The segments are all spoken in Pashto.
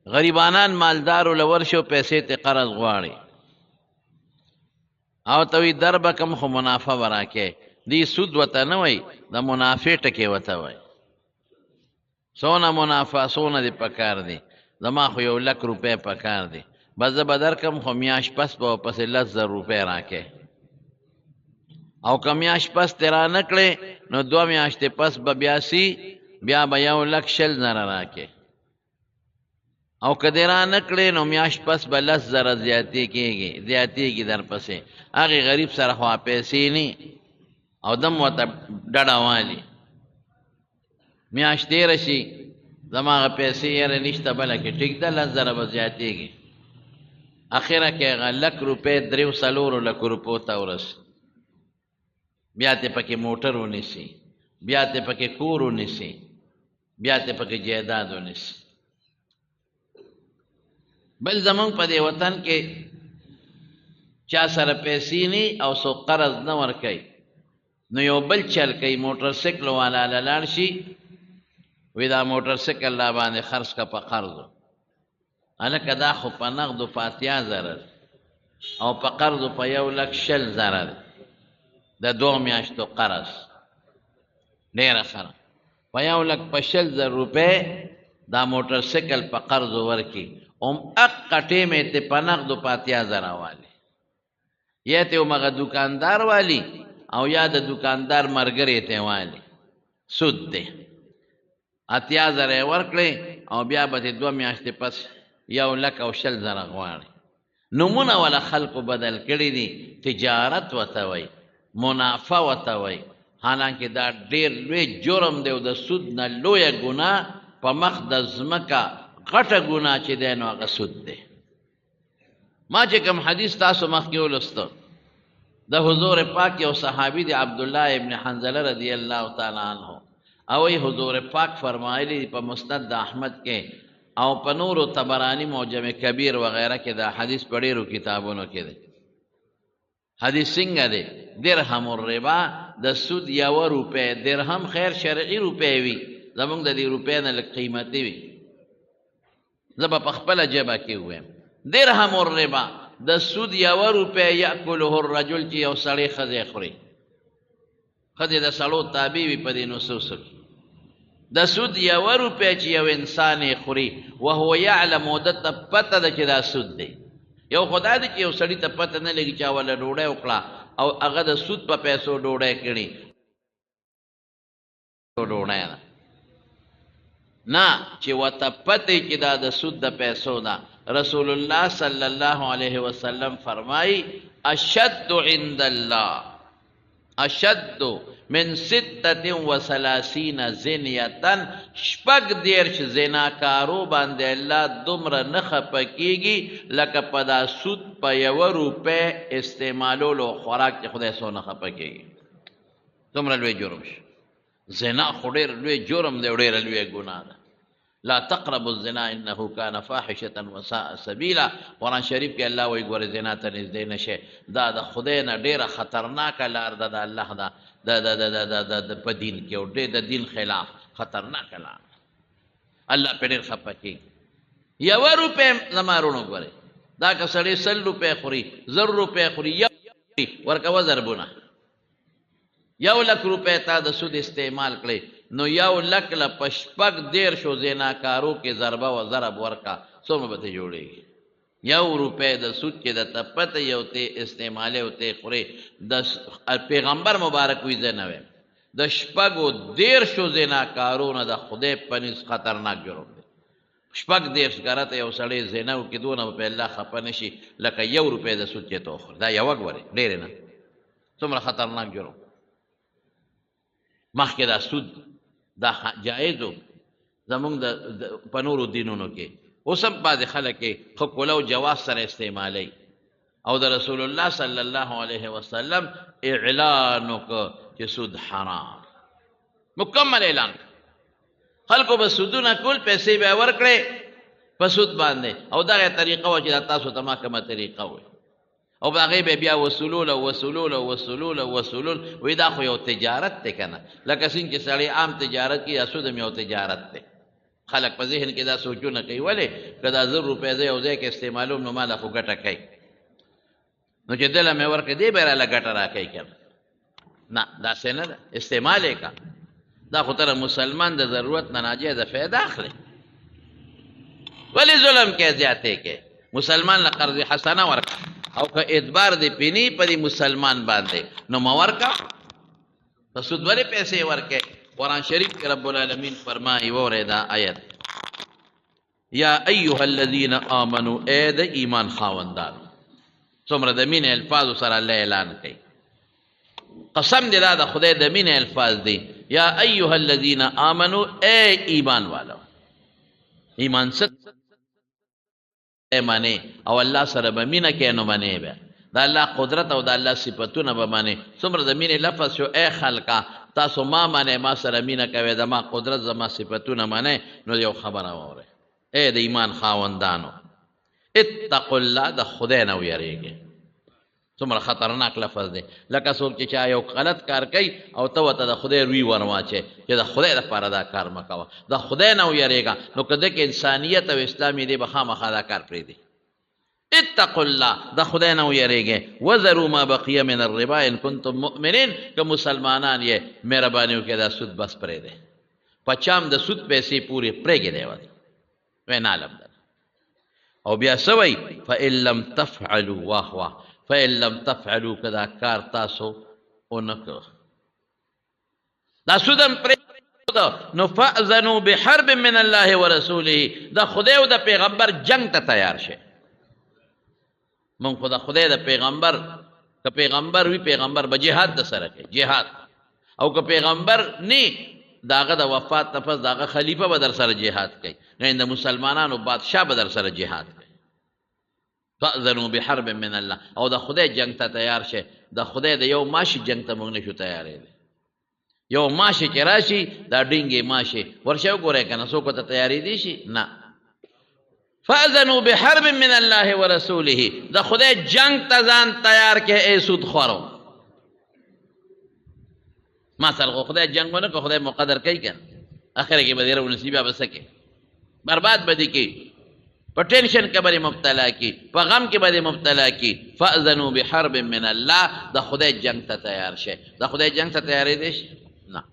غریبانان مالدارو لورشو پیسې ته قرض غواړي او توی در به کم خو منافع وراکې دی سود وته نه وای د منافع ټکې وته وای سونه منافع سونه دی پکار دی زما خو 1,00,000 روپے پکار دی بس زه به درکم خو میاش پس به پسې 10,000 روپے راکې او که میاش پس تې را نه کړې نو 2 میاشتې پس به بیا سي بیا به 1,20,000 راکې او که دې را نه کړې نو میاش پس به 10,000 زیاتېږي در پسې هغې غریب سره خوا پیسې نه او دم ورته ډډه والي میاش تېره شي زما هغه پیسې یاره نشته بله کې ټیک ده 10,000 به زیاتېږي اخره کې هغه 1,00,000 روپۍ 3-4 روپو ته ورسي بیا ته پکې موټر ونیسي بیا ته پکې کور ونیسي بیا ته پکې جایداد ونیسي بل زمونږ په دې وطن کې چا سره پیسې نه او څوک قرض نه ورکوي نو یو بل چل کوي موټر سایکل والا لاړ شي وی دا موټر سایکل لا باندې خرڅ کا په قرضو هلکه دا خو په نغدو په 80,000 او په قرضو په 1,20,000 د 2 میاشتو قرض ډېره ښه په 1,20,000 روپۍ دا موټر سایکل په قرضو ورکي اقا ټیمې ته په نغدو په 80,000 والی یا ته مغه دکاندار والی او یا د دکاندار مرګري ته والی سود دی 80,000 ورکړي او بیا به 2 میاشتې پس 1,20,000 غواړي نمونه ولا خلقو بدل کړي دي تجارت وته وای منافع وته وای حالانکه دا ډېر لوی جرم دی او د سود نه لویه ګناه په مخ د ځمکه غټه ګناه چې دی نو هغه سود دی ما چې کوم حدیث تاسو مخکې ولوسته د حضور پاک یو صحابي دی عبدالله ابن حنظله رضی الله تعالی عنه او حضور پاک فرمایلی په مسند د احمد کې او په نورو طبرانی معجم کبیر وغیرہ کې دا حدیث په ډېرو کتابونو کې دی حدیث څنګه دی درهم الربا د سود 1 روپۍ درهم خیر شرعي روپۍ وي زمونږ د دې روپۍ نه لږ قیمتي وي زه به په خپله ژبه کې ووایم درهم الربا د سود 1 روپۍ یاکله الرجل چې یو سړی ښځې خوري ښځې د سړو تابع وي په دې نصوصو کې د سود 1 روپۍ چې یو انسان یې خوري وهو یعلم ده ته پته ده چې دا سود دی یو خدا دی چې یو سړي ته پته نه لګي چا وله ډوډۍ وکړه او هغه د سود په پیسو ډوډۍ کړي ډوډۍ ده نه چې ورته پته چې دا د سود د پیسو ده رسول الله صلی الله علیه وسلم فرمایي اشد عند الله اشد من 36 زنیتن 36 زناکارو باندې الله دومره نه خفه کیږي لکه په دا سود په 1 روپۍ استعمالولو خوراک چې خدای څونه خفه کیږي دومره لوی جرم شي زنا خو ډېر لوی جرم دی او ډېره لویه ګناه ده لا تقربوا الزنا انه كان فاحشه وساء سبيلا قرآن شریف کې الله وایي ګوره زنا ته نږدې نشئ دا د خدای نه ډېره خطرناکه لار ده د الله د په دین کې او د دین خلاف خطرناکه لار الله پرې ډېر خفه کېږي 1 روپۍ زما وروڼو ګورئ دا که سړی 100 روپۍ خوري 1,000 روپۍ خوري ورکوه ضربونه 1,00,000 روپۍ تا د سود استعمال کړئ نو 1,00,000 له په 14 زناکارو کې ضربه و ضرب ورکا څومره به ته جوړېږي 1 روپۍ د سود چې د ته پته یو ته استعمالې او ته خورې د پیغمبر مبارک وي زه نه ویم د 14 زناکارو نه د خدای په نس خطرناک جرم دی 14 ګره ته یو سړی زنا وکړي دونه په الله خفه نشي لکه 1 روپۍ د سود چې ته وخورې دا یوه ګورې ډېرې نه څومره خطرناک جرم مخکې دا سود دا جایز و زمونږ د په نورو دینونو کې اوس هم بعضې خلک یې ښه کولو جواز سره استعمالوي او د رسول الله صلی الله علیه وسلم اعلان وکړه چې سود حرام مکمل اعلان خلکو به سودونه کول پیسې به یې ورکړې په سود باندې او دغه طریقه وه چې دا تاسو ته ما کومه طریقه وي او هغې به بیا وصولول وی دا خو یو تجارت دی که نه لکه څنګه چې سړی عام تجارت کې یا سود هم یو تجارت دی خلق په ذهن کې دا سوچونه کوي ولې که دا 1000 روپۍ زه یو ځای کې استعمالوم نو ماله خو ګټه کوي نو چې دله مې ورکړې دی به راله ګټه راکوي که نه داسې نه ده استعمال یې که دا خو تره مسلمان د ضرورت نه ناجیزه فایده اخلي ولې ظلم کې زیاتې کې مسلمان له قرض حسنه ورکړه او که اعتبار دې پینی په دې مسلمان باندې نو مه ورکړه په سود ولې پیسې ورکړې قرآن شریف کې رب العالمین فرمایي وورئ دا آیت یا ایها الذین آمنو ای د ایمان خاوندان څومره د مینې الفاظو سره الله اعلان کوي قسم دې دا د خدای د مینې الفاظ دي یا ایها الذین آمنو ای ایمان والو ایمان ست منې او الله سره به مینه کوې نو منې به د الله قدرت او د الله صفتونه به منې څومره د مینې لفظ شو ای خلقه تاسو ما منې ما سره مینه کوئ زما قدرت زما صفتونه منې نو یو خبره واورئ ای د ایمان خاوندانو اتقوا الله د خدای نه ویریږئ څومره خطرناک لفظ دی لکه څوک چې چا یو غلط کار کوي او ته ورته د خدای روی ور واچې چې د خدای دپاره دا کار مه کوه د خدای نه ویریږه نو که ده کې انسانیت او اسلامي دی به خامخا دا کار پرېږدي اتقوا الله د خدای نه ویریږئ وذروا ما بقي من الربا ان کنتم مؤمنین که مسلمانان یې مهرباني وکړئ دا سود بس پرېږدئ په چام د سود پیسې پورې پرېږدئ ورته وی نالم در او بیا څه وایي فان لم تفعلوا واه واه فإن لم تفعلوا کدا کار تاسو اونکو دا سودم پرېږده نو فأذنوا بحرب من الله ورسوله د خدای او د پیغمبر جنگ ته تیار شئ مونږ خو د خدای د پیغمبر که پیغمبر وي پیغمبر به جهاد د سره کوي جهاد او که پیغمبر نه د هغه د وفات نه پس د هغه خلیفه به در سره جهاد کوي یعنې د مسلمانانو بادشاه به در سره جهاد کوي فأذنوا بحرب من الله او د خدای جنگ ته تیار شئ د خدای د یو ماشي جنگ ته موږ نشو تیارېدی یو ماشي چې راشي دا ډینګې ماشي ورشه وګورئ که نه څوک ورته تیارېدی شي نه فأذنوا بحرب من الله ورسوله د خدای جنگ ته ځان تیار کې ای سود خورو ما سره خو خدای جنگ ونه که خدای مقدر کوي که اخره کې به دې رو نصیبه به څه کوي برباد به دې کوي په ټینشن کې به مبتلا کی په غم کې به مبتلا کی فأذنوا بحرب من الله د خدای جنگ ته تیار شئ د خدای جنگ ته تیارېدی شي نه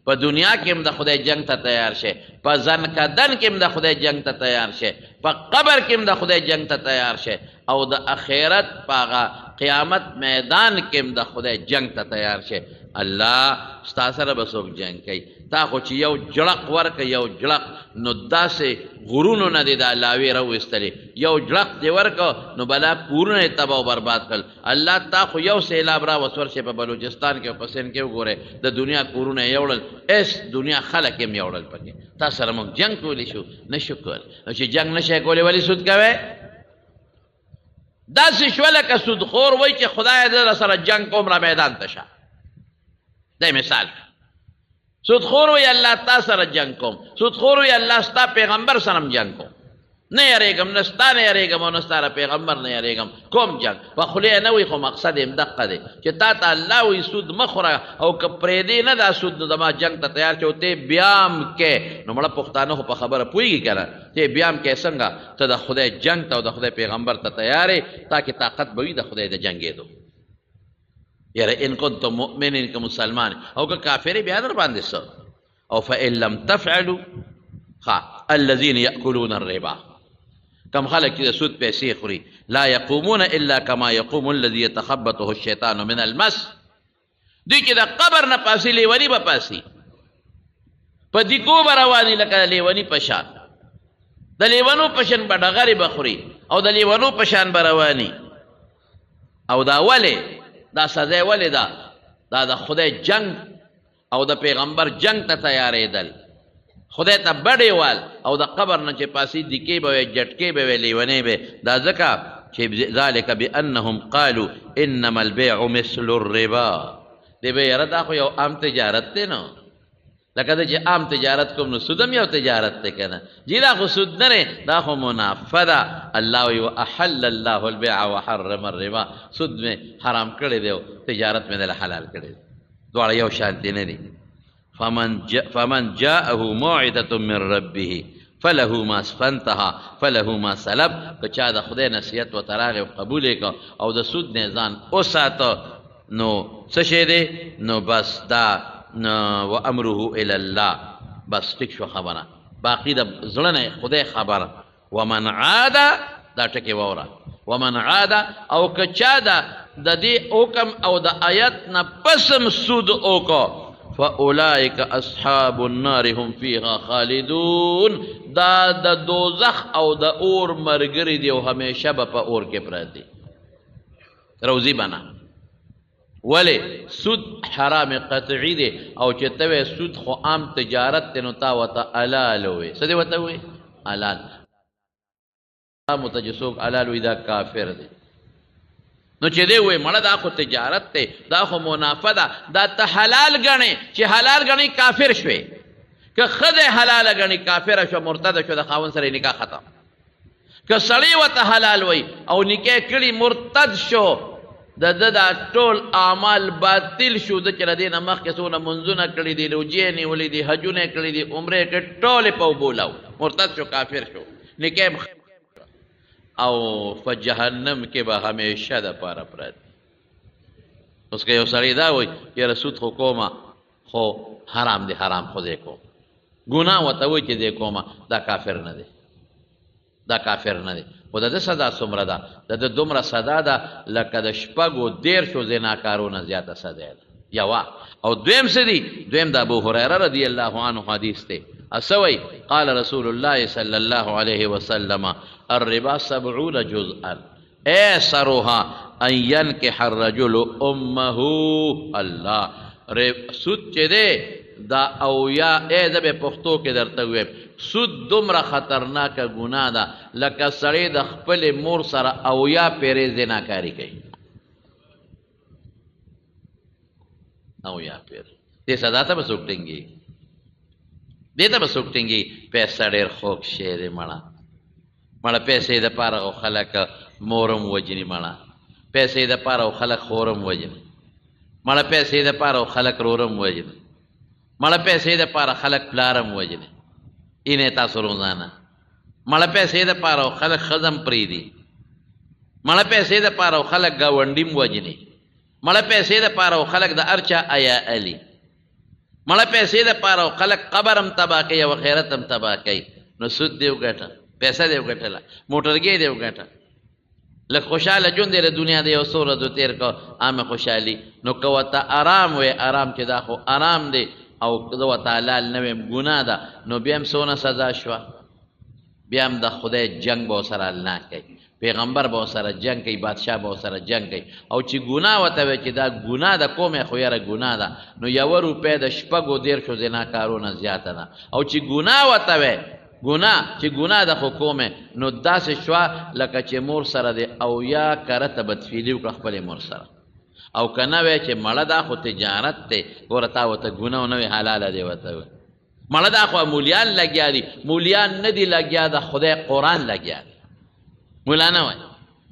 په دنیا کې هم د خدای جنگ ته تیار شئ په ځن کدن کې هم د خدای جنگ ته تیار شئ په قبر کې هم د خدای جنگ ته تیار شئ او د اخرت په هغه قیامت میدان کې هم د خدای جنگ ته تیار شئ الله ستا سره به څوک جنگ کوي تا خو چې یو جړق ورکه یو جړق نو داسې غرونو نه دی د علاوې راویستلې یو جړق دې ورکه نو بلا کورونه یې تباه او برباد کړل الله تا خو یو سیلاب راوست ورشئ په بلوچستان کې او په سند کې وګورئ د دنیا کورونه یې یوړل ایس دنیا خلک یې هم یوړل پکې تا سره موږ جنګ کولی شو نشو کولی نو چې جنګ نشئ کولی ولې سود کوئ داسې شوه لکه سودخور وایي چې خدایه زه سره جنګ کوم را میدان ته شه دا مثال سودخور وی الله تا سره جنگ کوم سودخور وی الله ستا پیغمبر سره جنگ کوم نه یریږم نه ستا نه یریږم او نه ستا پیغمبر نه یریږم کوم جنگ په خولې نه وي خو مقصد یې همدقه دی چې تا ته الله وایي سود مه خوره او که پرېږدې نه دا سود نو زما جنگ ته تیار چې ته بیا هم کې نو مړه پښتانه خو په خبره پوهېږي که نه چې بیا هم کې څنګه ته د خدای جنگ ته او د خدای پیغمبر ته تیار یې تاکې طاقت به وي د خدای د جنګېدو یاره ان کنتم مؤمنین که مسلمان او که کافر بیا در باندې څه او فإن لم تفعلوا الذين يأكلون الربا کم خلق چې د سود پیسې خوري لا يقومون الا كما يقوم الذي يتخبطه الشيطان من المس دوی چې د قبر نه پاسې لیوني به پاسي په دیګو به رواني لکه لیوني په شان د لیونو په شان به ډغرې به خوري او د لیونو په شان به رواني او دا ولې دا سزا ولې ده دا د خدای جنگ او د پیغمبر جنگ ته تیارېدل خدای ته بډې وال او د قبر نه چې پاسې دیکې به وی جټکې به وی لیونې به دا ځکه چې ذلک بانهم قالوا انما البيع مثل الربا دی به یاره دا خو یو عام تجارت دی نو لکه دا چې عام تجارت کوم نو سودم یو تجارت دی که نه جی دا خو سود نه دا خو منافع ده الله وی احل الله البيع وحرم الربا سود مې حرام کړی دی او تجارت مې دله حلال کړی دی دواړه یو شانتي نه دي فمن جاءه موعظة من ربه فله ما فانتهى فله ما سلب. که چا د خدای نصیحت ورته راغی او قبول یې کړ او د سود نه ځان وساته نو څه شی دی نو بس دا و امره الی الله، بس ټیک شو خبره، باقي د زړه نه خدای خبره. ومن عاد دا ټکې واوره، ومن عاد او که چا د دې حکم او د آیت نه پسم سود وکړو فاولئک اصحاب النار هم فیها خالدون، دا د دوزخ او د اور مرګري دی او همیشه به په اور کې پراته دي. روزي بنا ولی سود حرام قطعی دی او چې ته وې سود خو عام تجارت دی نو تا ورته حلال وې. څه دی ورته وې؟ حلال. متجسوک حلال وې دا کافر دی. نو چې دی وې مړه دا خو تجارت دی، دا خو منافع ده، دا ته حلال ګڼې چې حلال ګڼې کافر شوې. که ښځه حلاله ګڼې کافره شوه مرتده شوه، د خاوند سره نکاح ختم. که سړی ورته حلال وی او نکاح کړي مرتد شو، د ده دا ټول اعمال باطل شو. د چې له دې نه مخکې څونه منځونه کړي دي، روجې نیولې دي، حجونه یې کړي دي، عمرې یې کړي، ټولې په اوبو لاو، مرتد شو، کافر شو، نکاح او په جهنم کې به همیشه دپاره پراته. اوس که یو سړی دا وایي یاره سود خو کومه خو حرام دی، حرام خو دی کوم، ګناه ورته وایي چې دی کومه، دا کافر نه دی، دا کافر نه دی. خو د ده سزا څومره ده؟ د ده دومره سزا ده لکه د شپږو دېرشو زناکارونه زیاته سزا ده یوه. او دویم څه دی؟ دویم د ابوهریره رضی الله عنه حدیث دی. څه وایي؟ قال رسول الله صلی الله علیه وسلم الربا 70 جزءا ایسرها ان ینکح الرجل امه. الله سود چې دی دا اویا د به پښتو کې درته ویم، سود دومره خطرناکه ګناه ده لکه سړی د خپلې مور سره اویا پیرې زناکاري کوي. اویا پیر دې سزا ته به څوک ټینګي؟ دې ته به څوک ټینګي؟ پیسه ډېر خوږ شی دی مړه. مړه پیسې دپاره خو خلک مورم وجني، مړه پیسې دپاره خو خلک خورم وجني، مړه پیسې دپاره خو خلک رورم وجني، مړه پیسې دپاره خلک پلارم وجني. اینې تاسو روزانه مړه پیسې دپاره خو خلک ښځم پرېږدي، مړه پیسې دپاره خو خلک ګاونډي وجني، مړه پیسې دپاره خو خلک د هر چا ایا علي، مړه پیسې دپاره خو خلک قبر هم تباه کوي او خیرت هم تباه کوي. نو سود دی وګټه، پیسه دی وګټله، موټرګی دی وګټه، لږ خوشحاله ژوند دی له دنیا دی یو څو ورځو تېر کړه عامه خوشحالي. نو که ورته ارام وی ارام چې دا خو ارام دی او زه ورته حلال نه ویم ګناه ده، نو بیا هم څونه سزا شوه؟ بیا هم د خدای جنګ به ورسره الله کوي، پیغمبر به ورسره جنګ کوي، بادشاه به ورسره جنګ کوي. او چې ګناه ورته وی چې دا ګناه ده کومې خو یاره ګناه ده، نو 1 روپۍ د شپږو دېرشو زناکارونه زیاته ده. او چې ګناه ورته وی ګناه چې ګناه ده خو کومې، نو داسې شوه لکه چې مور سره دی او یا کرته بدفیلي وکړه خپلې مور سره. او که نه وی چې مړه دا خو تجارت دی، ګوره تا ورته ګناه نه وی حلاله دی ورته وی. مړه دا خو مولیان لګیا دي، مولیان نه دي لګیا، د خدای قرآن لګیا دی. مولا نه وی،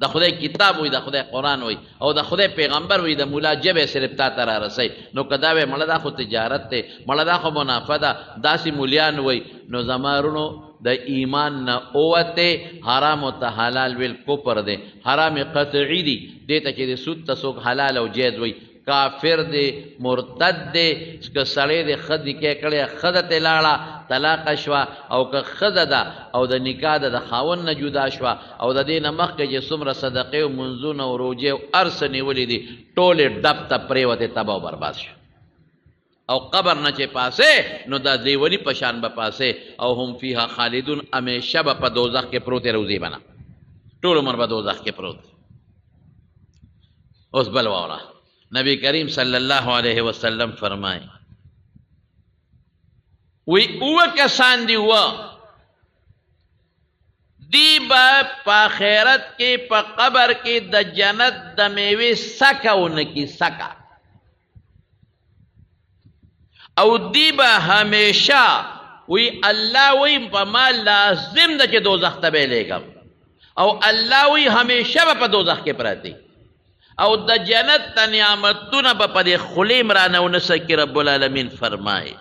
د خدای کتاب وی، د خدای قرآن وی، او د خدای پیغمبر وی، د مولا جبې صرف تا ته را رسئ. نو که دا وی مړه دا خو تجارت دی، مړه دا خو منافع ده، داسې مولیان وی، نو زما رونو د ایمان نه اوته حرام ته حلال ویل کفر دی، حرام قطعی دی. دې ته چې د سود ته څوک حلال او جایز وی کافر دی، مرتد دی. که سړی د ښه نکاح کړی ښځه ترې لاړه طلاقه شوه، او که ښځه ده او د نکاح ده د خاوند نه جدا شوه، او د دې نه مخکې چې څومره صدقې او منځونه او روجې او هر څه نیولي دي ټولې ډب ته پرېوتې، تباه او برباد شو. او قبر نه چې پاسې نو دا دیونی په شان به پاسې، او هم فیها خالدون، همیشه به په دوزخ کې پروت روزي بنا، ټول عمر به دوزخ کې پروت. اوس بل واوره، نبی کریم صلی الله علیه وسلم فرمای وی اوه کسان دی دی با په آخرت کې په قبر کې د جنت د میوې سکه ونکي سکه، او دی با همیشه وی الله وی په ما لازم ده چې دوزخ ته به لېږم، او الله وی همیشه به په دوزخ کې پراتی، او د جنت ته نعمتونه به په دې خولې م رانه ونه سکي. رب العالمین فرمایي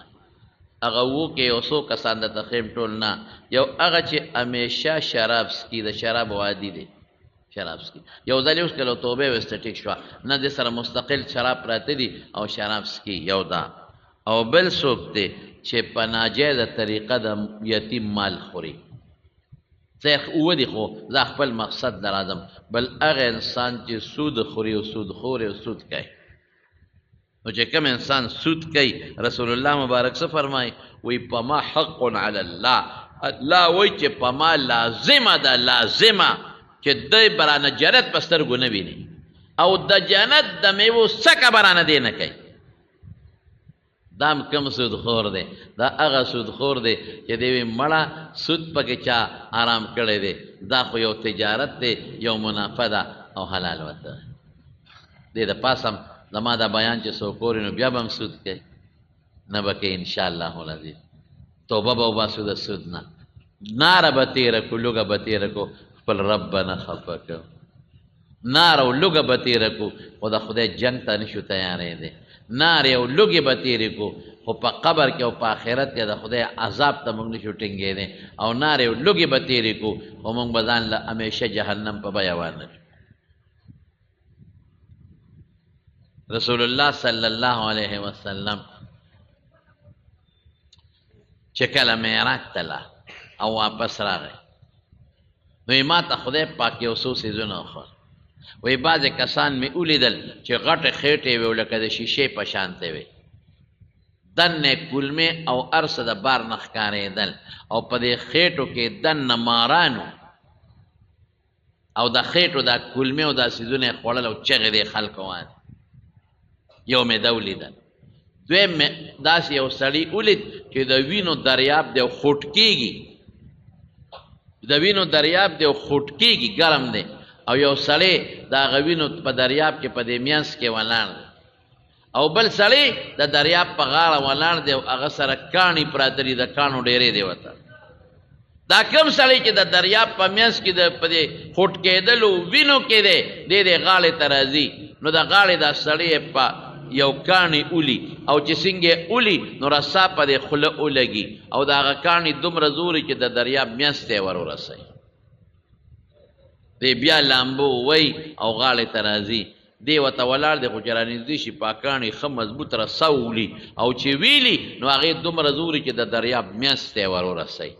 هغه وو کې یو څو کسان د تخیم ټول نه یو هغه چې همیشه شراب سکي د شراب عادي دی شراب سکي یو ځل اوس کله توبه وسته ټیک شو نه د سره مستقل شراب پراته دي او شراب سکي یو دا او بل څوک دی چې په ناجایزه طریقه د یتیم مال خوري څه ودی خو زه خپل مقصد درازم بل هغه انسان چې سود خوري او سود خوري او سود کوي نو چې کوم انسان سود کوي رسول الله مبارک څه فرمایي وی په ما حق علی الله الله وی چې په ما لازمه ده لازمه چې دوی برانه جنت په سترګو نه ویني او د جنت د میوو څخه برانه دی نه کوي دام کم سود خور دی دا هغه سود خور دی چې دوی مړه سود پکې چا آرام کړی دی دا خو یو تجارت دی یو منافع ده او حلال وته دی د پاسم زما دا بیان چې څوک اوري نو بیا به هم سود کوي نه به کوي انشاءالله العزیز توبه به وباسو د سود نه ناره به تېره کړو لوږه به تېره کړو خپل رب به نه خفه کړو ناره او لوږه به تېره کړو خو د خدای جنګ ته نشو تیارېدی نارې او لوږې به تېرې کړو خو په قبر کې او په آخرت کې د خدای عذاب ته موږ نشو ټینګېدی او نارې او لوږې به تېرې کړو خو موږ به ځان له همیشه جهنم په بیه ورنه رسول الله صلی الله علیه وسلم چې کله معراج ته لاړ او واپس راغی نو یې ما ته خدای پاک یو څو څیزونه وښول وایي بعضې کسان مې ولیدل چې غټې خېټې وې او لکه د شیشې په شانتې وې دنې کولمې او هر څه د بار نه ښکارېدل او په دې خېټو کې دننه ماران او د خېټو دا کولمې او دا څیزونه یې خوړل او چغې دې خلکو وانه یو مې ده ولیدل دویم مې داسې یو سړي ولید چې د وینو دریاب دی او خوټ کېږي د وینو دریاب دی او خوټ کېږي ګرم دی او یو سړی د هغه وینو په دریاب کې په دې منځ کې ولاړ دی او بل سړی د دریاب په غاړه ولاړ دی او هغه سره کاڼي پراته دي د کاڼو ډېرې دی ورته دا کوم سړی چې د دریاب په منځ کې د په دې خوټ کېدلو وینو کې دی دې دې غاړې ته راځي نو د غاړې دا سړی په یو کاڼي اولی او چې څنګه اولی نو رسا په دې خوله ولګي او د هغه کاڼي دومره زوري چې د دریاب منځ ته یې ور ورسوي دی بیا لامبو وی او غاړې ته راځي دی ورته ولاړ دی خو چې رانږدې شي په کاڼي ښه مضبوط رسه وولي او چې ویلي نو هغې دومره زوري چې د دریاب منځ ته یې ور ورسوي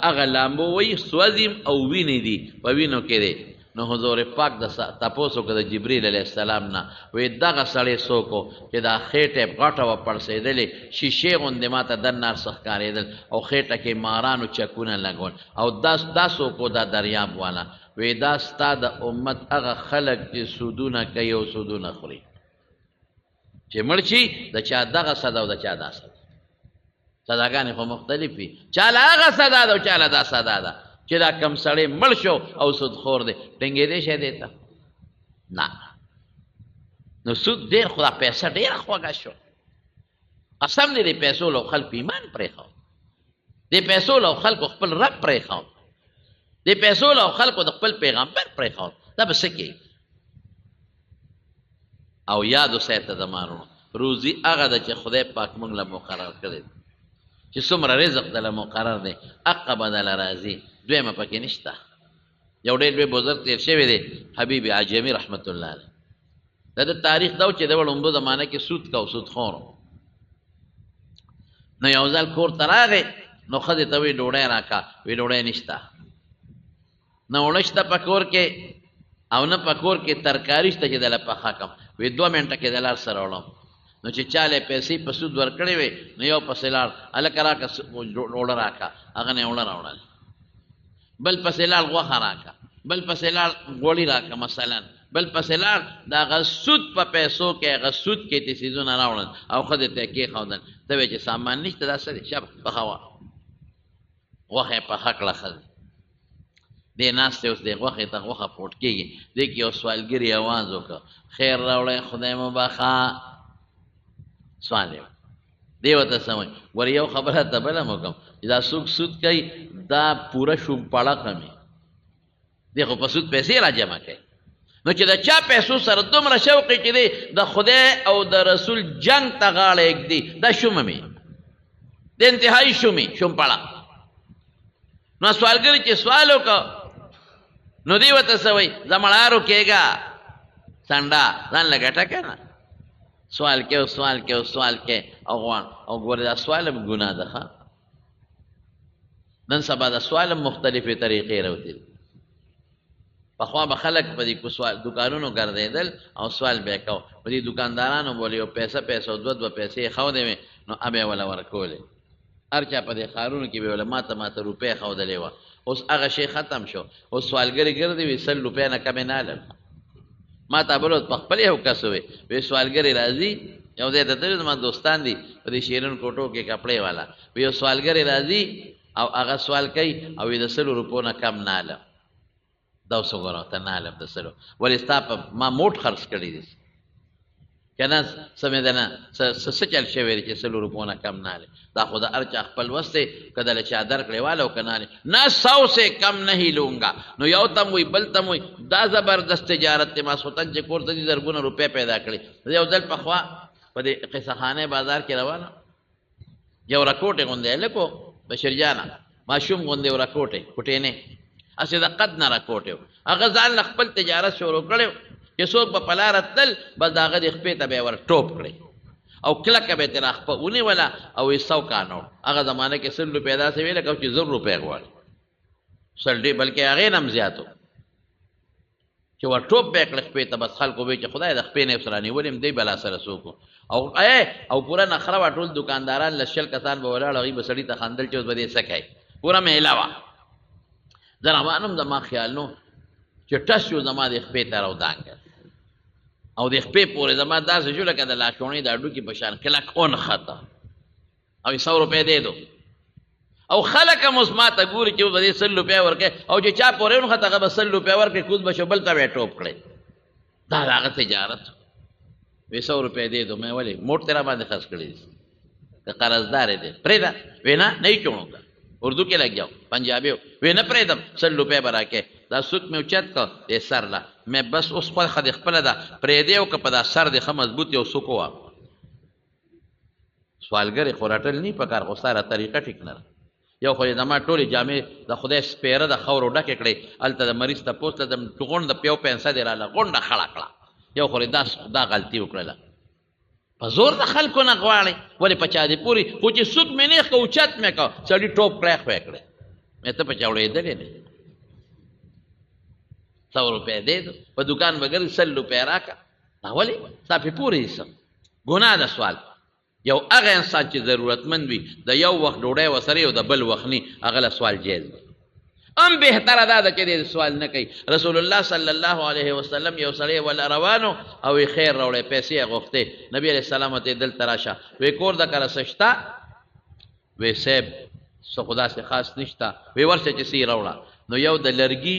هغه لامبو وی سوځیم او وینې دي په وینو کې دی نو حضور پاک د تپوس وکړه د جبریل علیه السلام نه وایي دغه سړی څوک و چې دا خېټه غټه وه پړسېدلې شیشې غوندې ما ته دننه هر څه ښکارېدل او خېټه کې مارانو چکونه لګول او دا څوک و دا دریاب والا وایي دا ستا د امت هغه خلک چې سودونه کوي او سودونه خوري چې مړ شي د چا دغه سده او د چا دا سده سداګانې خو مختلف وي چا له هغه سده ده او چا له دا سده ده چې دا کم سړی مړ شو او سود خور دی ټینګېدی شی دی ته نه نو سود ډېر خو دا پیسه ډېره خوږه شو قسم دی د پیسو له خلکو ایمان پرېښود د پیسو له خلکو خپل رب پرېښود د پیسو له خلکو د خپل پیغمبر پرېښود دا به څه کوي او یاد وساته زمانو روزي هغه ده چې خدای پاک موږ له مقرر کړی چې څومره رزق دله مقرر دی حقه به دله راځي دویمه پکې نشته یو ډېر لوی بزرګ تېر شوی دی حبیب عجمي رحمت الله علیه دا د تاریخ دا و چې د لومړو زمانه کې سود کو سود خور نو یو ځل کور ته راغی نو ښځې ته وایي ډوډۍ راکړه وایي ډوډۍ نشته نه اوړه شته په کور کې او نه په کور کې ترکاري شته چې دله پخه کړم وایي 2 منټه کې دله هر څه راوړم نو چې چاله پیسې په سود ورکړې وې نو یو پسې لاړ هلکه راکړه ډوډۍ راکړه هغه نه یې اوړه راوړل بل پسې لاړ غوښه راکړه بل پسې لاړ غوړي راکړه مثلا بل پسې لاړ د هغه سود په پیسو کې هغه سود کې ته څیزونه راوړل او ښځې ته یې کېښودل ته وایې چې سامان نشته دا څه دی شه پخوه غوښه یې پخه کړه ښځې دې ناستې اوس دې غوښې ته غوښه پوټ کېږي دې کې یو سوالګري اواز وکړه خیر راوړی خدای مو بخا سوال یې دی ورته څه وایي ور یو خبره ته بله م وکړم چې دا څوک سود کوي دا پوره شومپړه کمي دی خو په سود پیسې را جمع کوي نو چې د چا پیسو سره دومره شوق چې دی د خدای او د رسول جنګ ته غاړه ایږدي دا شومه مې د انتهایی شوم پړه. نو سوالګر چې سوال وکړ نو دی ورته څه وایي زمړارو کېږه سنډا ځان له ګټه که نه سوال کې او غواړ او ګوره دا سوال هم ګناه ده ښه. نن سبا د سوال هم مختلفې طریقې راوتې دي. پخوا به خلک په دې دکانونو ګرځېدل او سوال به یې کو. په دې دکاندارانو بولې یو پیسه او دوه پیسې یې ښودې وې نو اب یې وله ورکولې. هر چا په دې ښارونو کې به وله ماته روپۍ ښودلې وه. اوس هغه شی ختم شو. اوس سوالګرې ګرځي وي 100 روپۍ نه کمې نه هلل. ما ته بل په خپل یو کس وې وی سوالګرې راځي یو ځای ته تللي زما دوستان دي په دې شیرین کوټو کې کپړې والا وی یو سوالګرې راځي او هغه سوال کوي او د 100 روپو نه کم نه هلم. دا اوس وګوره ته نه هلم د 100 ولې ستا په ما موټ خرڅ کړي دي که نه څه مې ده نه څه چل شوی دی چې 100 روپو نه کم نه هلې. دا خو د هر چا خپل وس دی که دله چا درکړې والا او که نه هلې نه 100 سے کم نہیں لوں گا. نو یو تم وی بل تم وی دا زبردست تجارت دی. ماسخوتن چې کور ته دي زرګونه روپۍ پیدا کړي. یو ځل پخوا په دې قصه خانه بازار کې روانه یو رکوټې غوندې هلک و بشیر جانه ماشوم غوندې یو رکوټې کوټینې هسې د قد نه رکوټې و. هغه ځان له خپل تجارت شروع کړی چې څوک به په لاره تلل بس د هغه د خپې ته به یې ور ټوپ کړی او کلکه به یې ترې خپه ونیوله او یې 100 کانوړ. هغه زمانه کې 100 روپۍ داسې وې لکه چې 1000 روپۍ غواړي 100 بلکې هغې نه هم زیات و چې ور ټوپ به یې کړه خپې ته. بس خلکو به چې خدای د خپې نه یې سره نیولې م دی بلا سره څوک او پوره نخره وه. ټول دکانداران له 100 کسان به ولاړ هغوی به سړي ته خندل چې اوس به دې څه کوي پوره میله وه. زه روان هم زما خیال نو چې ټس شو زما د خپې ته راودانګل او د خپې پورې زما داسې شو لکه د لاشونې د هډوکي په شان کلک ونښته او 100 روپۍ دې دو او خلک هم اوس ما ته ګوري چې اوس به دې 100 روپۍ ورکوي او چې چا پورې ونښته هغه به 100 روپۍ ورکړي کوز به شو بل ته به یې ټوپ کړی. دا د هغه تجارت وی 100 روپۍ دې دو. مې ولې موټ تیرا باندې خرڅ کړی دي که قرضدار دی پرېږده وی نه نہیں چوڼوں گا. اردو کې لګ جاؤ پنجابی وی نه پرېږدم 100 روپۍ به راکې. دا سوک مې اوچت کړ د سر له مې بس اوس خو خپله ده پرېږدې او که په دا سر دې ښه مضبوط یو سوک ووه. سوالګرې خو رټل نه پکار خو ساره طریقه ټیک نه ده. یو خو یې زما ټولې جامې د خدای سپېره د خاورو ډکې کړې هلته د مریض تپوس ته د غونډه پیو پنسه دې راله غونډه خړه کړه. یو خو دا غلطي وکړله په زور د خلکو نه غواړې ولې په چا دې پورې خو چې سوک مې نیغ که اوچت مې که سړي ټوپ کړی خو یې کړی مې ته په چا وړېدلې نه 100 روپۍ دې دو په دکان به ګرځي 100 روپۍ راکړه. دا ولې ستا پې پورې ایسم ګناه ده. سوال یو هغه انسان چې ضرورتمند وي د یو وخت ډوډۍ ورسره یو د بل وخت نه هغه له سوال جایز دی. ام بهتره دا ده چې دې سوال نه کوي. رسول الله صلی الله علیه وسلم یو سړی ولا روانو او یې خیر راوړی پیسې یې غوښتې. نبي علیه السلام ته یې دلته راشه وی کور د کره څه شته وی صاحب څه خو داسې خاص نشته وی ورشه چې څه یې راوړه. نو یو د لرګي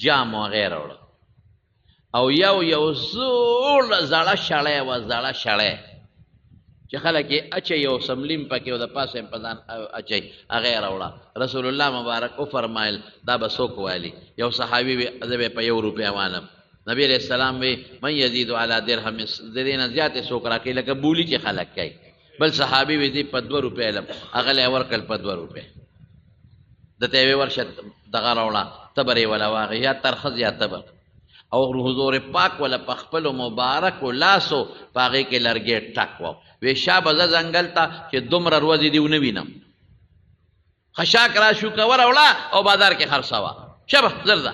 جام وغې راوړه او یو زوړ زړه شړی وه زړه شړی چې خلک یې اچوي یو سملیم پکې او د پاسه یې په ځان اچوي هغه یې راوړه. رسول الله مبارک وفرمایل دا به څوک ویلي. یو صحابي وي زه به په 1 روپۍ والم. نبي علیه السلام وی من یزید علی درهم د دې نه زیاتې څوک راکوي لکه بولي چې خلک کوي. بل صحابي وي دې په 2 روپۍ علم هغه له یې ورکړل په 2 روپۍ دته یې ورشه دغه راوړه تبر یې ولا واغې یا ترخز یا تبر او حضور پاک ولا په خپلو مبارکو لاسو په هغې کې لرګی ټک و وی شا به زه ځنګل ته چې دومره ورځې دې ونه وینم خشاک را شو که وروړه او بازار کې خرڅوه شبه زر ځه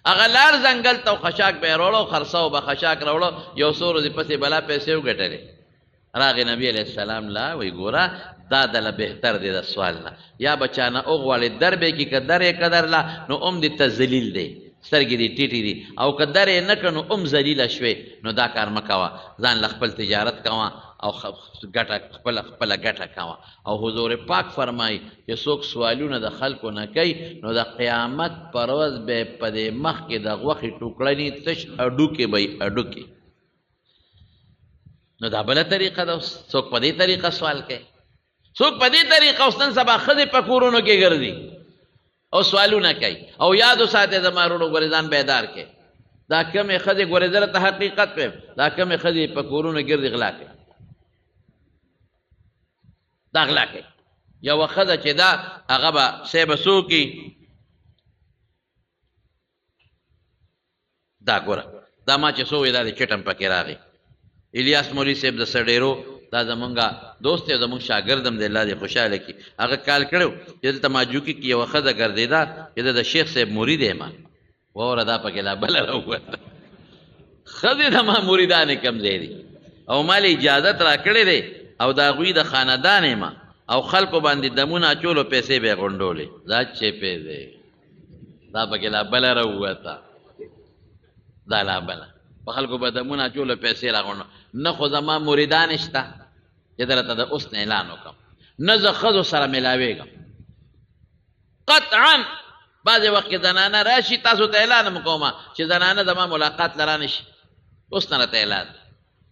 هغه لار ځنګل ته خشاک به یې راوړه خرڅو به خشاک راوړه یو څو ورځې پسې بلا پیسې وګټلې. راغې نبي علیه السلام لا وی ګوره دا دله بهتر دی د سوال نه یا بچانه وغواړې در به کې که در یې قدر لا نو ام دې ته ذلیل دی سترګې دې ټیټې دي او که در یې نه کړه نو ام ذلیله شوې نو دا کار مه کوه. ځان له خپل تجارت کوه او ګټه خپله ګټه کوه. او حضور پاک فرمایي چې څوک سوالونه د خلکو نه کوي نو د قیامت پر ورځ به یې په دې مخ کې د غوښې ټوکړه ني تش هډوکې به یې هډوکې. نو دا بله طریقه ده. څوک په دې طریقه سوال کوي څوک په دې طریقه اوس نن سبا ښځې په کورونو کې ګرځي او سوالونه کوي. او یاد وساتئ زما وروڼو ګورې ځان بیدار کې دا کمې ښځې ګورې زه راته حقیقت ویم دا کمې ښځې په کورونو ګرځي غلا کوي دا غلا کوي یوه ښځه چې ده هغه به سی به څوکي دا ګوره دا ما چې څو وې دا د چټم پکې راغی الیاس مولوي صاحب د سډېرو دا زمونږ دوست دی زمونږ شاګرد هم دی الله دې خوشحاله کړي هغه کال کړی و چې دلته ماجوکي کې یوه ښځه ګرځېده چې د شیخ صاحب مرید یم واوره دا پکې لا بله راووته ښځې د ما مریدانې کم ځای دي او ما له اجازت را کړی دی او د هغوی د خاندان یم او خلکو باندې دمونه اچولو پیسې به یې غونډولې دا چپې دی دا پکې لا بله راووته دا لا بله په خلکو به دمونه اچولو پیسې راغونډو نه خو زما مریدان شته چې درته د اوس نه اعلان وکړم نه زه ښځو سره میلاوېږم قطعا بعضې وخت کې زنانه راشي تاسو ته اعلان م کومه چې زنانه زما ملاقات له رانه شي اوس نه راته اعلان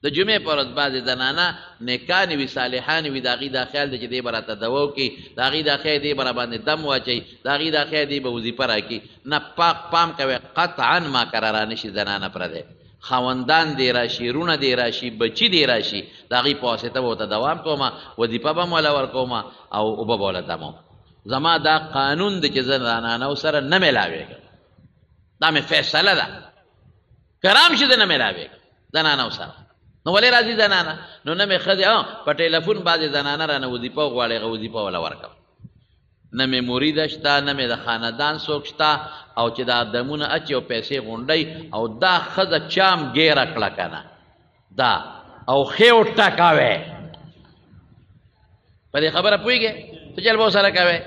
د جمعې په ورځ بعضې زنانه نیکانې وي صالحانې وي د هغې دا خیال دی چې دی به راته دوا وکړي د هغې دا خیال دی به را باندې دم واچوي د هغې دا خیال دی به وظیفه را کړي نه پاک پام کوئ قطعا ما کره را نه شي زنانه پردی خاوندان دی راشي رونه دی راشي بچي دی راشي د هغې په واسطه به ورته دوام کومه وظیفه به م وله ورکومه او اوبه به وله دموم زما دا قانون دی چې زه زنانو سره نه میلاوېږم دا مې فیصله ده کرام شي زه نه میلاوېږم زنانو سره نو ولې راځي زنانه نو نه مې ښځې په ټیلیفون بعضې زنانه رانه وظیفه وغواړي هغه وظیفه وله ورکړم نه مې مریده شته نه مې د خاندان څوک شته او چې دا دمونه اچي او پیسې غونډوي او دا ښځه چام ګیره کړه که نه دا او ښې ټکوې په دې خبره پوهېږې څه چل به ورسره کوې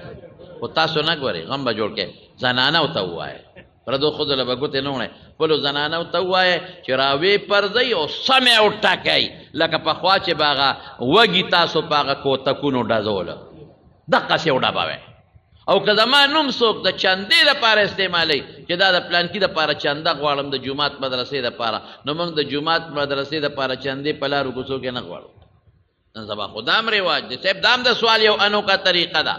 خو تاسو نه ګورئ غم به جوړ کړئ زنانو ته ووایئ پردو ښځو له به ګوتې نه وړئ خپلو زنانو ته ووایئ چې راوې پرځئ او سمې وټکئ لکه پخوا چې به هغه وږي تاسو په هغه کوتکونو ډزوله دقسې وډبوئ او که زما نوم څوک د چندې دپاره استعمالوي چې دا د پلانکي دپاره چنده غواړم د جومات مدرسې دپاره نو موږ د جومات مدرسې دپاره چندې په لارو کوڅو کې نه غواړو نن سبا خو دام رواج دی صاحب دام د سوال یو انوکه طریقه ده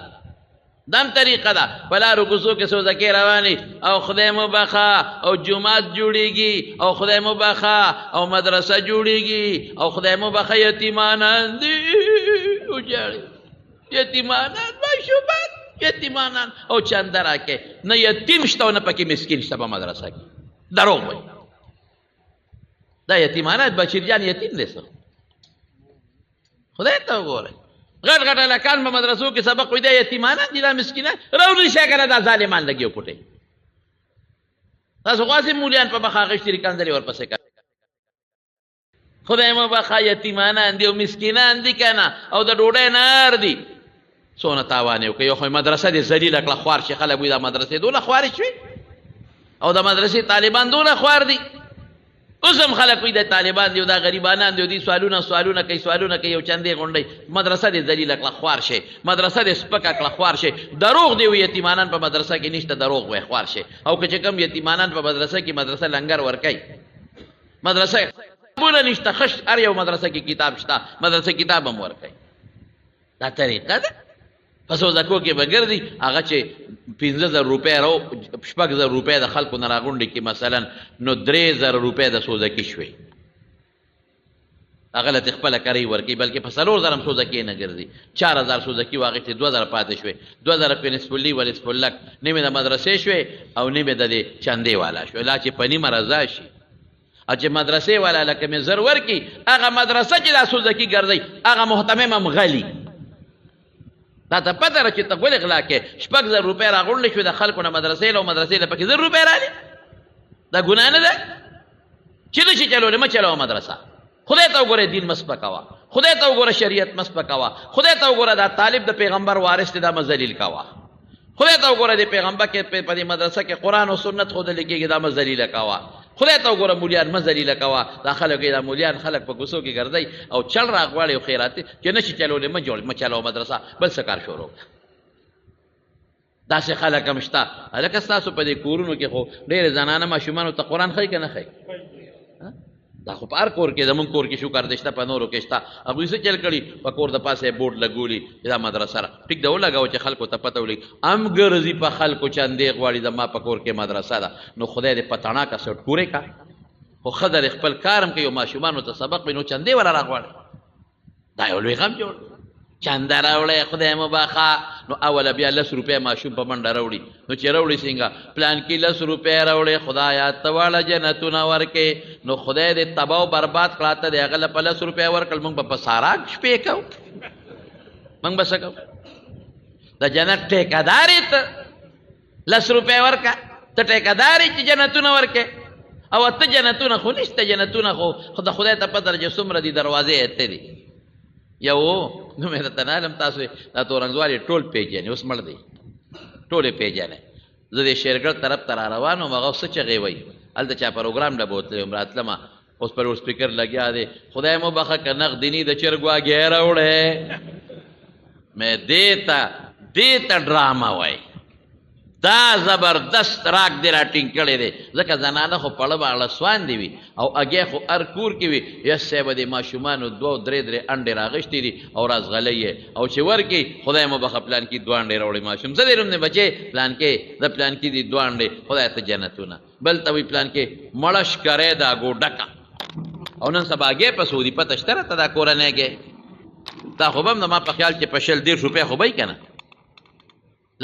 دام طریقه ده په لارو کوڅو کې سوزکې روانې او خدای مو بخه او جومات جوړېږي او خدای مو بخه او مدرسه جوړېږي او خدای مو بخه یتیمانان دي وجاړي یتیمانان ماشومان یتیمانان او چنده راکې نه یتیم شته او نه پکې مسکین شته په مدرسه کې دروغ وایي دا یتیمانات بشیرجان یتیم دی څه خدای ته وګورئ غټ غټ هلکان په مدرسو کې سبق وایي دا یتیمانان دي دا مسکینان راوړي شی که نه دا ظالمان لګي وپوټئ تاسو غواړئ مولیان په مخ اخېستي کنځلې ورپسې کوي خدای مو بخه یتیمانان دي او مسکینان دي که نه او د ډوډۍ نار دي څونه تاوان یې وکړي یو خو مدرسه دې ذلیله کړه خوار شي خلک وایي دا مدرسې دونه خوارې شوې او د مدرسې طالبان دونه خوار دي اوس هم خلک وایي د طالبان دي او دا غریبانان دي او دوی سوالونه کوي یو چندې غونډئ مدرسه دې ذلیله کړه خوار شي مدرسه دې سپکه کړه خوار شي دروغ دی وایي یتیمانان په مدرسه کې نشته دروغ وایي خوار شي او که چې کوم یتیمانان په مدرسه کې مدرسه لنګر ورکوي مدرسه بوله نشته خشت هر یو مدرسه کې کتاب شته مدرسه کتاب هم ورکوي دا طریقه ده په سوزکو کې به ګرځي هغه چې 15,000 روپۍ راو 6,000 روپۍ د خلکو نه راغونډې کړي مثلا نو 3,000 روپۍ د سوزکي شوې هغه له خپله کرۍ ورکوي بلکې په 4,000 هم سوزکي نه ګرځي 4,000 سوزکي واغېستې 2,000 پاتې شوې 2,000 په نصف اللی و نصف اللک نیمې د مدرسې شوې او نیمې د دې چندې والا شوې لا چې په نیمه رضا شي او چې مدرسې والا لکه مې زر ورکړي هغه مدرسه چې دا سوزکي ګرځي هغه محتمم هم غلي دا ته پته ده چې ته ولې غلا کې 6,000 روپۍ راغونډې شوې د خلکو نه مدرسې له او مدرسې له پکې 1,000 روپۍ رالي دا ګناه نه ده چې نه شي چلولی مه چلوه مدرسه خدای ته وګوره دین مه سپکوه خدای ته وګوره شریعت مه سپکوه خدای ته وګوره دا طالب د پیغمبر وارث دی دا مه ذلیل کوه خدای ته وګوره د پیغمبر کې په دې مدرسه کې قرآن او سنت ښودلی کېږي دا مه ذلیله کوه خدای ته وګوره مولیان مه ذلیله کوه دا خلک دا مولیان خلک په کوڅو کې ګرځئ او چل راغواړي او خیراتي چې نه شي چلولی مه چلوه مدرسه بل څه کار شروع کړه داسې خلک هم شته هلکه ستاسو په دې کورونو کې خو ډېرې زنانه ماشومانو ته قرآن ښایي که نه ښایي دا خو په هر کور کې زمونږ کور کې شکر دی شته په نورو کې شته هغوی څه چل کړي په کور د پاسه یې بورډ لګولي چې دا مدرسه را ټیک ده ولګوه چې خلکو ته پته ولګي هم ګرځي په خلکو چندې غواړي زما په کور کې مدرسه ده نو خدای دې په تڼاکه سټ پورې کا خو ښه در خپل کار هم کوي او ماشومانو ته سبق وي نو چندې وله راغواړي دا یو لوی غم جوړ چنده راوړی خدای مو بخا نو اوله بیا 10 روپۍ ماشوم په منډه راوړي نو چې راوړي څنګه پلان کې 10 روپۍ راوړې خدایا ته واړه جنتونه ورکې نو خدای دې تباه او برباد کړه ته د هغه له 10 روپۍ ورکړل موږ به په ساراک شپې کوو موږ به څه کوو د جنت ټیکهدار یې ته 10 روپۍ ورکه ته ټیکهدار یې چې جنتونه ورکې او ته جنتونه خو نشته جنتونه خو خدای ته پته ده چې څومره دي دروازې ته دي یو نو مې درته نه علم تاسو دا تورنګزوال ټول پیژنې اوس مړ دی ټول یې پیژنې زه د شیرګل طرف ته را روان وم هغه څه چغې وایي هلته چا پروګرام ډه بوتلی وم راتلمه اوس پر سپیکر لګیا دی خدای مو بخه که نغدیني د چرګ واګې راوړی مې دې ته ډرامه وایي دا زبردست راک دی را ټینګ کړی دی ځکه زنانه خو پړه باړه سوان دي وي او هګۍ خو هر کور کې وي یس صاحبه د ماشومانو 2 3 انډې راغښتي دي او رازغلی یې او چې ورکې خدای مو بخه پلان کې 2 انډې راوړي ماشوم څه دی روم دی بچې پلان کې د پلان کې دي 2 انډې خدای ته جنتونه بل ته وي پلان کې مړش کرے دا ګو ډکه او نن سبا هګۍ په سعودي پته شته راته دا کورنۍ هګۍ دا خو به هم زما په خیال چې په 10 روپۍ خو به یې که نه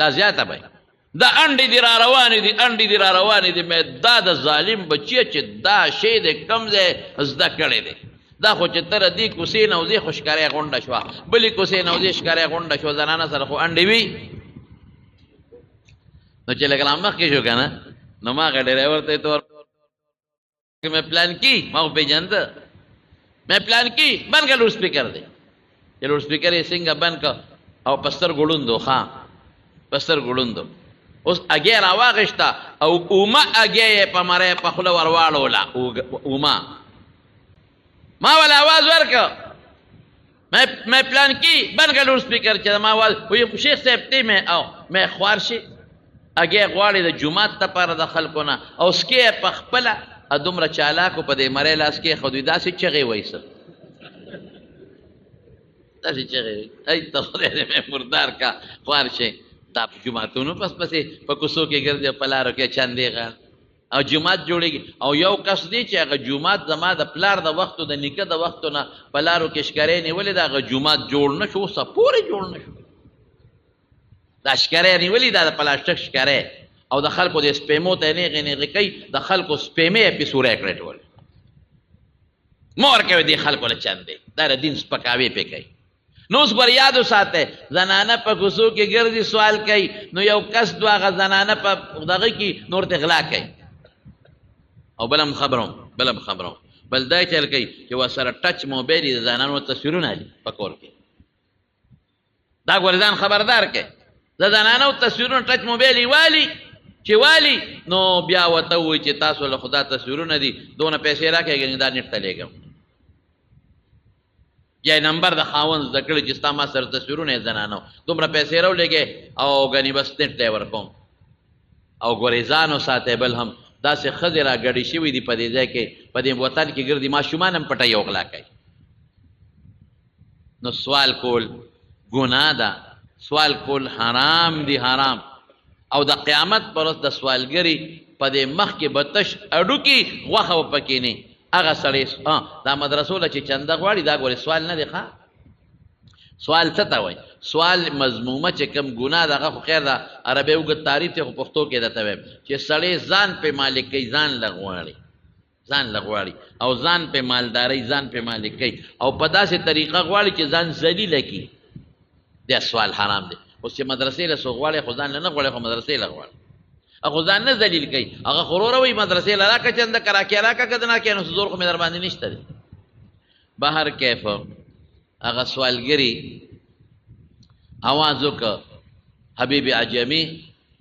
لا زیاته به دا انډې دي را روانې دي انډې دي را روانې دي مې دا د ظالم بچیه چې دا شی د کم ځای زده کړی دی دا خو چې ته ردې کوسې نوزې خو ښکاری غونډه شوه بلې کوسې نوزې ښکاری غونډه شوه زنانه سره خو انډې وي نو چې لږ را مخکې شو که نه نو ما هغه ډرایور ته یې ته مې پلان کی ما خو پېژنده مې پلان کی بند کړه لوډ سپیکر دی چې لوډ سپیکر یې څنګه بند کړه او په سترګو ړوند و ښه په سترګو ړوند و اوس هګۍ راواغېسته او اومه هګۍ یې په مری په خوله ور واړوله اومه ما ول اواز ورکړه مې پلان کی بند کړه لوډ سپیکر چې ما اواز وایي شیخ صاحب تی مې خوار شي هګۍ غواړي د جومات دپاره د خلکو نه او سکې یې په خپله دومره چالاکو په دې مری لاس کې خدوی داسې چغې وایي څه داسې چغې وایي ای ته خدای دې مې مردار کا خوار شي دا جماعتونو پس پسې په کوڅو کې ګرځي په لارو کې چندې غل او جماعت جوړېږي او یو کس دی چې هغه جماعت زما د پلار د وختو د نیکه د وختو نه په لارو کې ښکارې نیولې د هغه جماعت جوړ نه شو اوسه پورې جوړ نه شو دا ښکارې نیولې دا د پلاستیک ښکارې او د خلکو د سپیمو ته نیغې نیغې کوي د خلکو سپیمې یې پې سوری کړی ټول مه ورکوئ دې خلکو له چندې دا د دین سپکاوی پې کوي نو اوس بر یاد وساته زنانه په کوڅو کې ګرځي سوال کوي نو یو کس دوه هغه زنانه په دغه کې نور ته غلا کوي او بلم خبروم بل دا چل کوي چې ورسره ټچ موبایل د زنانو تصویرونه دي په کور کې دا ګورې ځان خبردار کوي د زنانو تصویرونه ټچ موبایل یې والي چې والي نو بیا ورته ووایي چې تاسو له خدا تصویرونه دي دونه پیسې راکړئ دا نیټ ته لیږم یا نمبر د خاوند زده کړي چې ستا ما سره تصویرونه یې زنانو دومره پیسې راولېږې او ګنې بس نیټ ته یې ورکوم او ګورې ځان وساتئ بل هم داسې ښځې را ګډې شوي دي په دې ځای کې په دې وطن کې ګرځي ماشومان هم پټه یو غلا کوي نو سوال کول ګناه ده سوال کول حرام دي حرام او د قیامت پر ورځ د سوالګري په دې مخ کې به تش اډوکي غوښه به پکې نه هغه سړی دا مدرسو له چې چنده غواړي دا ګورې سوال نه دی ښه سوال څه ته وایي سوال مضمومه چې کوم ګناه ده هغه خو خیر ده عربي اوږد تعریف دی خو پښتو کې درته وایم چې سړی ځان پې مالک کوي ځان له غواړي او ځان پې مالدارۍ ځان پې مالک کوي او په داسې طریقه غواړي چې ځان ذلیله کړي دا سوال حرام دی اوس چې مدرسې له څوک غواړي خو ځان له نه غواړي خو مدرسې له غواړي خو ځان نه ذلیل کوي هغه خو وروره وایي مدرسې له راکړه چنده که راکړې راکړه که د نه کړې نو زور خو مې در باندې نشته دی بهر کیف هغه سوالګري اواز وکړه حبیب عجمي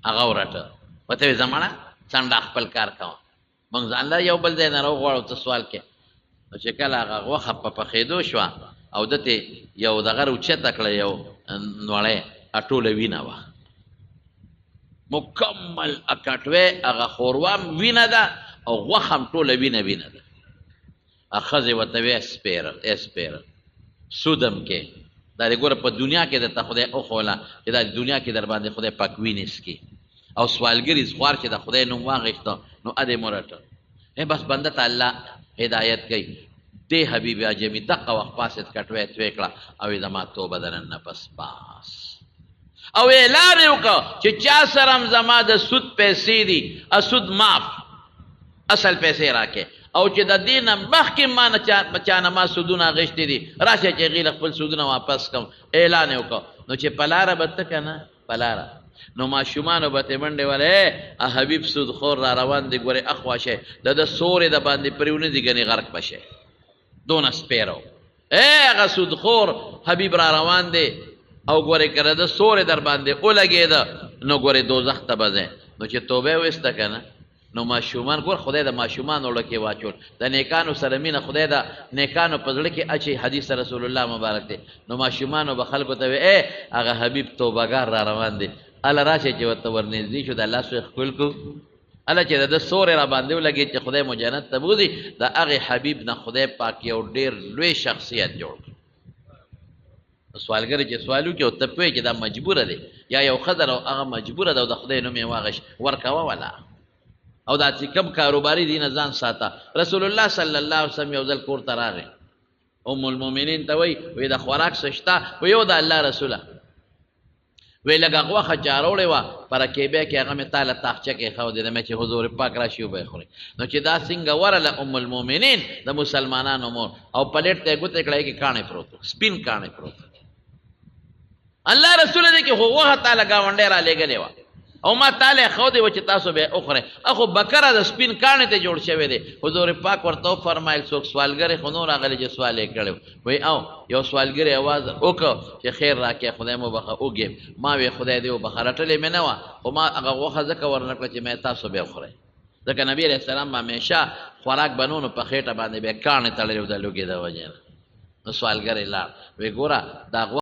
هغه ورټه ورته ویې زمانه څنډه خپل کار کوه موږ ځان له یو بل ځای نه راوغواړو ته سوال کې نو چې کله هغه غوښه په پخېدو شوه او دته یو دغه اوچته کړه یو نوړی ټوله وینه وه مکمل اکټوې هغه خوروام وینه ده او غوښه هم ټوله وینه ده ښځې ورته ویې اسپېره سودم کې دا دې ګوره په دنیا کې درته خدای وښوله چې دا دنیا کې در باندې خدای پاک وینې څکي او سوالګري خوار چې د خدای نوم واغېسته نو ادې مو رټه بس بنده ته الله هدایت کوي دی حبیب عجمی دقه وخت پاسید کټوی توی کړه او یې زما توبه د نن نه پس باس او اعلان یې وکړه چې چا سره هم زما د سود پیسې دي سود معاف اصل پیسې راکې او چې د دې نه مخکې ما چانه ما سودونه اخیستي دي راشه چې هغې له خپل سودونه واپس کړم اعلان یې وکړه نو چې په لاره به ته که نه په لاره نو ماشومانو به ترې منډې وله حبیب سودخور را روان دی ګورې اخوا شی د سورې د باندې پرېونه دي ګنې غرق به شی دونه سپیرو هغه سودخور حبیب را روان دی او ګورې که د سورې در باندې ولګېده نو ګورې دوزخ ته به ځې نو چې توبه یې ویسته که نه نو ماشومان ګور خدای د ماشومانو زړه کې واچول د نیکانو سره مینه خدای د نیکانو په زړه کې اچي حدیث رسول الله مبارک دی نو ماشومانو به خلکو ته وی هغه حبیب توبهګار را روان دی الله راشي چې ورته ورنږدې شو د الله سوی ښکل کړو الله چې د سورې را باندې ولګېد چې خدای مو جنت ته بوځي د هغې حبیب نه خدای پاک یو ډېر لوی شخصیت جوړ کړ سوالګر چې سوال وکړي او ته پوهې چې دا مجبوره دی یا یو ښځه او هغه مجبوره ده او د خدای نوم یې واغېست ورکوه ولا او دا چې کوم کاروباري دي نه ځان ساته رسول الله صلی الله علیه وسلم یو ځل کور ته راغی ام المؤمنین ته وایي د خوراک څه شته وایي یو د الله رسوله وی لږه غوښه چې راوړې وه په رکیبې کې هغه مې تاله تاخچه کې ښودې ده مې چې حضور پاک راشي وبه یې خورې نو چې دا څنګه ورله ام المؤمنین د مسلمانانو مور او پلیټ ته یې ګوتې کړه کې کاڼی پروت سپین کاڼی پروت الله رسوله دی کې خو غوښه تاله ګاونډۍ را لېږلې وه او ما تاله ښودې وه چې تاسو به یې وخورئ اخو بکره د سپین کاڼي ته جوړ شوی دی حضور پاک ورته وفرمایل څوک سوالګر خو نور راغلی چې سوال یې کړی وایي او یو سوالګر یې اواز وکړه چې خیر راکړې خدای مو بخه وږې ما وی خدای دې وبخه رټلې مې نه وه خو ما هغه غوښه ځکه ورنه کړه چې مې تاسو به یې وخورئ ځکه نبي علیه السلام به همیشه خوراک به نو په خېټه باندې به یې کاڼې تړلې و د لوږې د وجې نه نو سوالګر یې لاړ وی ګوره دا